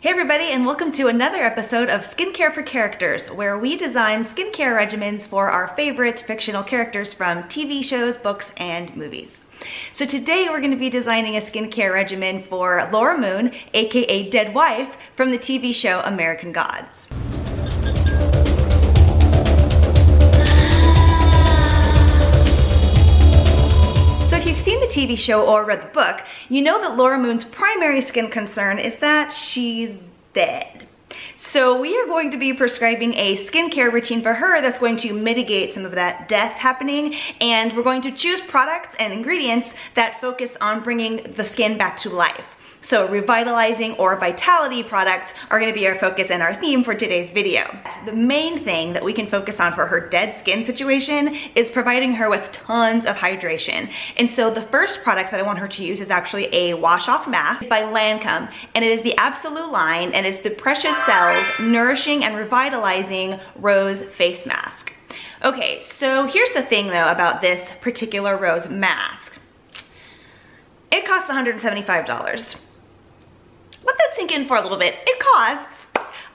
Hey everybody, and welcome to another episode of Skincare for Characters, where we design skincare regimens for our favorite fictional characters from TV shows, books, and movies. So today we're going to be designing a skincare regimen for Laura Moon, aka Dead Wife, from the TV show American Gods. If you've seen the TV show or read the book, you know that Laura Moon's primary skin concern is that she's dead. So we are going to be prescribing a skincare routine for her that's going to mitigate some of that death happening, and we're going to choose products and ingredients that focus on bringing the skin back to life. So revitalizing or vitality products are going to be our focus and our theme for today's video. The main thing that we can focus on for her dead skin situation is providing her with tons of hydration. And so the first product that I want her to use is actually a wash-off mask by Lancome, and it is the Absolute line, and it's the Precious Cells Nourishing and Revitalizing Rose Face Mask. Okay, so here's the thing though about this particular rose mask. It costs $175. Let that sink in for a little bit. It costs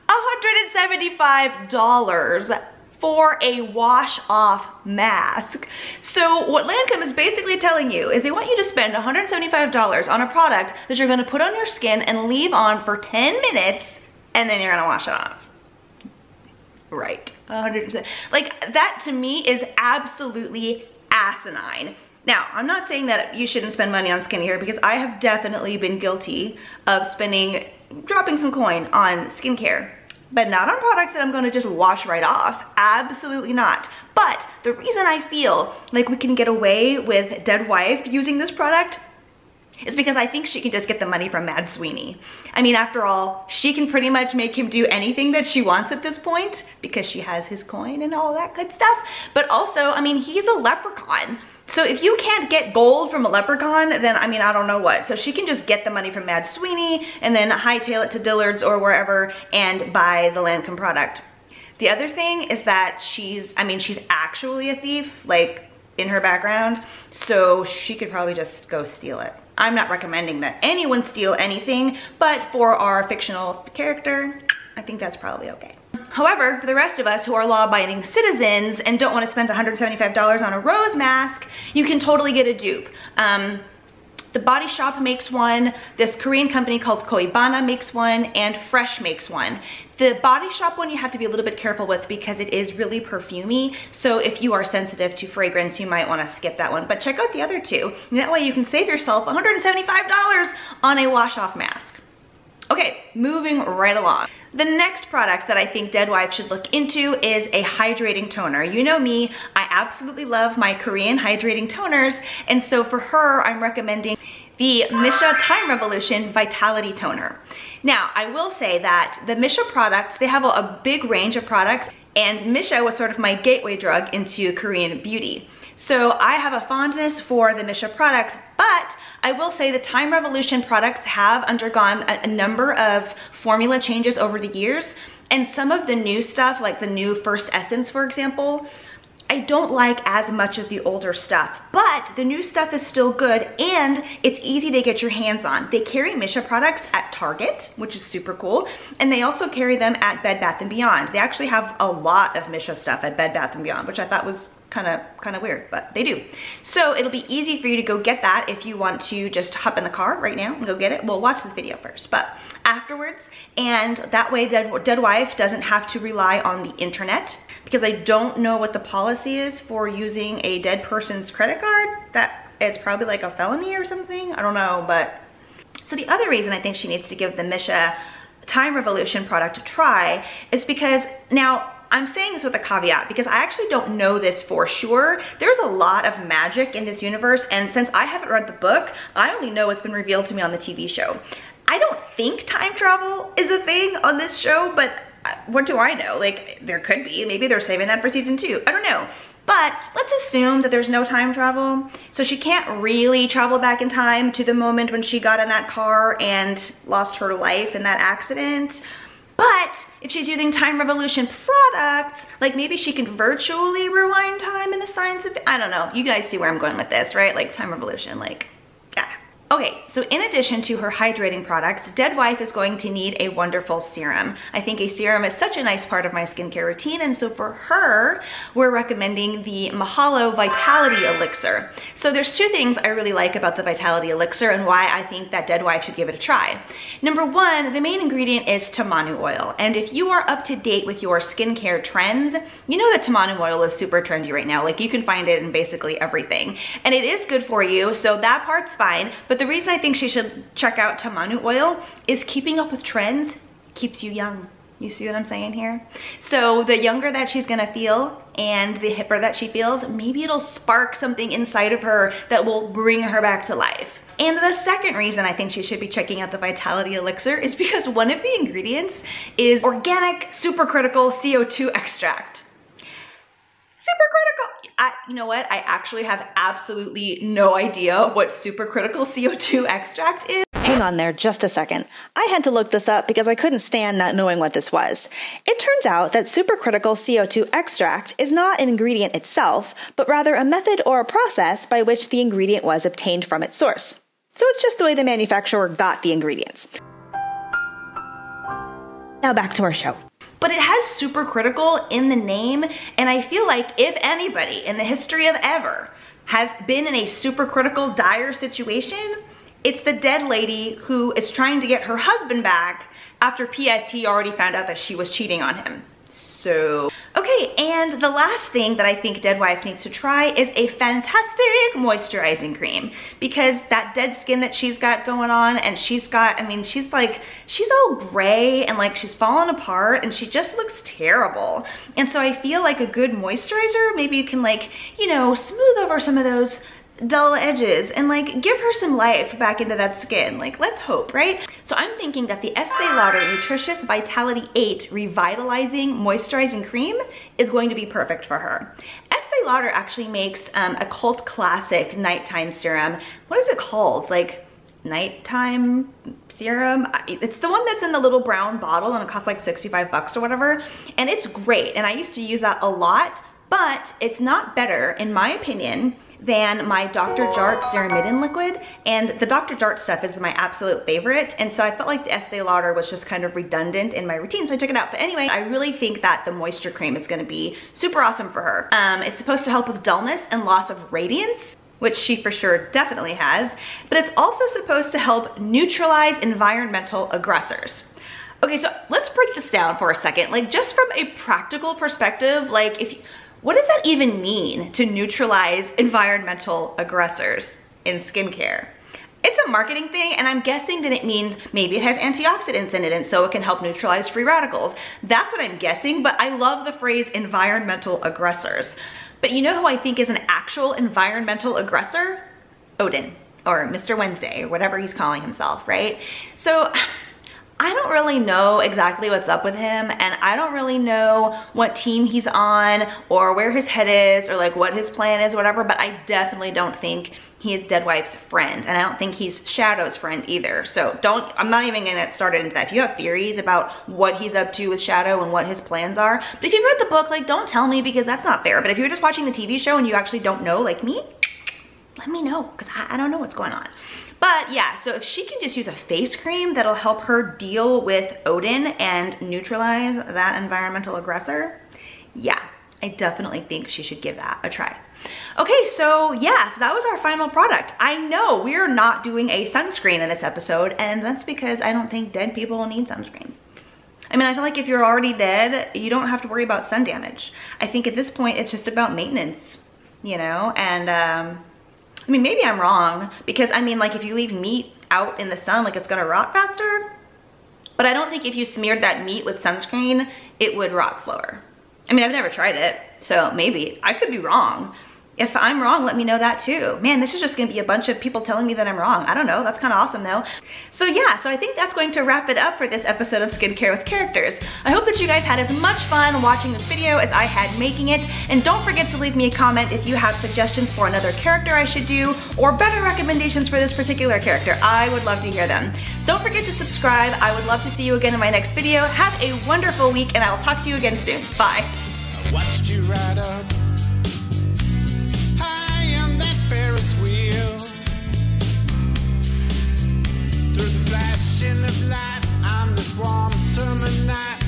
$175 for a wash-off mask. So what Lancome is basically telling you is they want you to spend $175 on a product that you're gonna put on your skin and leave on for 10 minutes, and then you're gonna wash it off. Right, 100%. Like, that to me is absolutely asinine. Now, I'm not saying that you shouldn't spend money on skincare, because I have definitely been guilty of dropping some coin on skincare, but not on products that I'm gonna just wash right off. Absolutely not. But the reason I feel like we can get away with Dead Wife using this product is because I think she can just get the money from Mad Sweeney. I mean, after all, she can pretty much make him do anything that she wants at this point because she has his coin and all that good stuff. But also, I mean, he's a leprechaun. So if you can't get gold from a leprechaun, then I mean, I don't know what. So she can just get the money from Mad Sweeney and then hightail it to Dillard's or wherever and buy the Lancome product. The other thing is that she's actually a thief, like in her background, so she could probably just go steal it. I'm not recommending that anyone steal anything, but for our fictional character, I think that's probably okay. However, for the rest of us who are law-abiding citizens and don't want to spend $175 on a rose mask, you can totally get a dupe. The Body Shop makes one, this Korean company called Koibana makes one, and Fresh makes one. The Body Shop one you have to be a little bit careful with because it is really perfumey, so if you are sensitive to fragrance, you might want to skip that one. But check out the other two, and that way you can save yourself $175 on a wash-off mask. Okay, moving right along. The next product that I think Dead Wife should look into is a hydrating toner. You know me, I absolutely love my Korean hydrating toners, and so for her, I'm recommending the Missha Time Revolution Vitality Toner. Now, I will say that the Missha products, they have a big range of products, and Missha was sort of my gateway drug into Korean beauty. So I have a fondness for the Missha products, but I will say the Time Revolution products have undergone a number of formula changes over the years, and some of the new stuff, like the new First Essence, for example, I don't like as much as the older stuff, but the new stuff is still good and it's easy to get your hands on. They carry Missha products at Target, which is super cool, and they also carry them at Bed Bath & Beyond. They actually have a lot of Missha stuff at Bed Bath & Beyond, which I thought was kind of weird, but they do. So it'll be easy for you to go get that if you want to just hop in the car right now and go get it. Well, watch this video first, but afterwards, and that way Dead Wife doesn't have to rely on the internet, because I don't know what the policy is for using a dead person's credit card. That it's probably like a felony or something, I don't know. But so the other reason I think she needs to give the Missha Time Revolution product a try is because, now I'm saying this with a caveat because I actually don't know this for sure. There's a lot of magic in this universe, and since I haven't read the book, I only know what's been revealed to me on the TV show. I don't think time travel is a thing on this show, but what do I know? Like, there could be. Maybe they're saving that for season 2. I don't know. But let's assume that there's no time travel. So she can't really travel back in time to the moment when she got in that car and lost her life in that accident. But if she's using Time Revolution products, like maybe she can virtually rewind time in the science of, I don't know. You guys see where I'm going with this, right? Like Time Revolution, like, yeah. Okay, so in addition to her hydrating products, Dead Wife is going to need a wonderful serum. I think a serum is such a nice part of my skincare routine, and so for her, we're recommending the Mahalo Vitality Elixir. So there's two things I really like about the Vitality Elixir and why I think that Dead Wife should give it a try. Number one, the main ingredient is tamanu oil, and if you are up to date with your skincare trends, you know that tamanu oil is super trendy right now. Like, you can find it in basically everything, and it is good for you, so that part's fine. But the reason I think she should check out tamanu oil is keeping up with trends keeps you young. You see what I'm saying here? So the younger that she's gonna feel and the hipper that she feels, maybe it'll spark something inside of her that will bring her back to life. And the second reason I think she should be checking out the Vitality Elixir is because one of the ingredients is organic supercritical CO2 extract. Supercritical. You know what? I actually have absolutely no idea what supercritical CO2 extract is. Hang on there just a second. I had to look this up because I couldn't stand not knowing what this was. It turns out that supercritical CO2 extract is not an ingredient itself, but rather a method or a process by which the ingredient was obtained from its source. So it's just the way the manufacturer got the ingredients. Now back to our show. But it has supercritical in the name, and I feel like if anybody in the history of ever has been in a supercritical dire situation, it's the dead lady who is trying to get her husband back after P.S. he already found out that she was cheating on him. So, okay, and the last thing that I think Dead Wife needs to try is a fantastic moisturizing cream, because that dead skin that she's got going on, and she's got, I mean, she's all gray and like she's falling apart and she just looks terrible. And so I feel like a good moisturizer maybe can, like, you know, smooth over some of those dull edges and like give her some life back into that skin. Like, let's hope, right? So I'm thinking that the Estee Lauder Nutritious Vitality 8 Revitalizing Moisturizing Cream is going to be perfect for her. Estee Lauder actually makes a cult classic nighttime serum. What is it called? Like, nighttime serum? It's the one that's in the little brown bottle and it costs like 65 bucks or whatever. And it's great. And I used to use that a lot, but it's not better, in my opinion, than my Dr. Jart Ceramidin liquid, and the Dr. Jart stuff is my absolute favorite, and so I felt like the Estee Lauder was just kind of redundant in my routine, so I took it out. But anyway, I really think that the moisture cream is going to be super awesome for her. It's supposed to help with dullness and loss of radiance, which she for sure definitely has, but it's also supposed to help neutralize environmental aggressors. Okay, so let's break this down for a second. Like, just from a practical perspective, like, what does that even mean, to neutralize environmental aggressors in skincare? It's a marketing thing, and I'm guessing that it means maybe it has antioxidants in it and so it can help neutralize free radicals. That's what I'm guessing, but I love the phrase environmental aggressors. But you know who I think is an actual environmental aggressor? Odin, or Mr. Wednesday, or whatever he's calling himself, right? So I don't really know exactly what's up with him, and I don't really know what team he's on or where his head is or like what his plan is or whatever, but I definitely don't think he is Dead Wife's friend, and I don't think he's Shadow's friend either. So I'm not even gonna get started into that. If you have theories about what he's up to with Shadow and what his plans are, but if you've read the book, like, don't tell me, because that's not fair. But if you're just watching the TV show and you actually don't know, like me, let me know, because I don't know what's going on. But yeah, so if she can just use a face cream that'll help her deal with Odin and neutralize that environmental aggressor, yeah, I definitely think she should give that a try. Okay, so yeah, so that was our final product. I know we're not doing a sunscreen in this episode, and that's because I don't think dead people need sunscreen. I mean, I feel like if you're already dead, you don't have to worry about sun damage. I think at this point, it's just about maintenance, you know? And I mean, maybe I'm wrong, because I mean, like, if you leave meat out in the sun, like, it's gonna rot faster. But I don't think if you smeared that meat with sunscreen, it would rot slower. I mean, I've never tried it, so maybe. I could be wrong. If I'm wrong, let me know that too. Man, this is just gonna be a bunch of people telling me that I'm wrong. I don't know, that's kind of awesome though. So yeah, so I think that's going to wrap it up for this episode of Skincare with Characters. I hope that you guys had as much fun watching this video as I had making it. And don't forget to leave me a comment if you have suggestions for another character I should do, or better recommendations for this particular character. I would love to hear them. Don't forget to subscribe. I would love to see you again in my next video. Have a wonderful week, and I'll talk to you again soon. Bye. I watched you ride up high on that Ferris wheel. through the flashing of light on this warm summer night.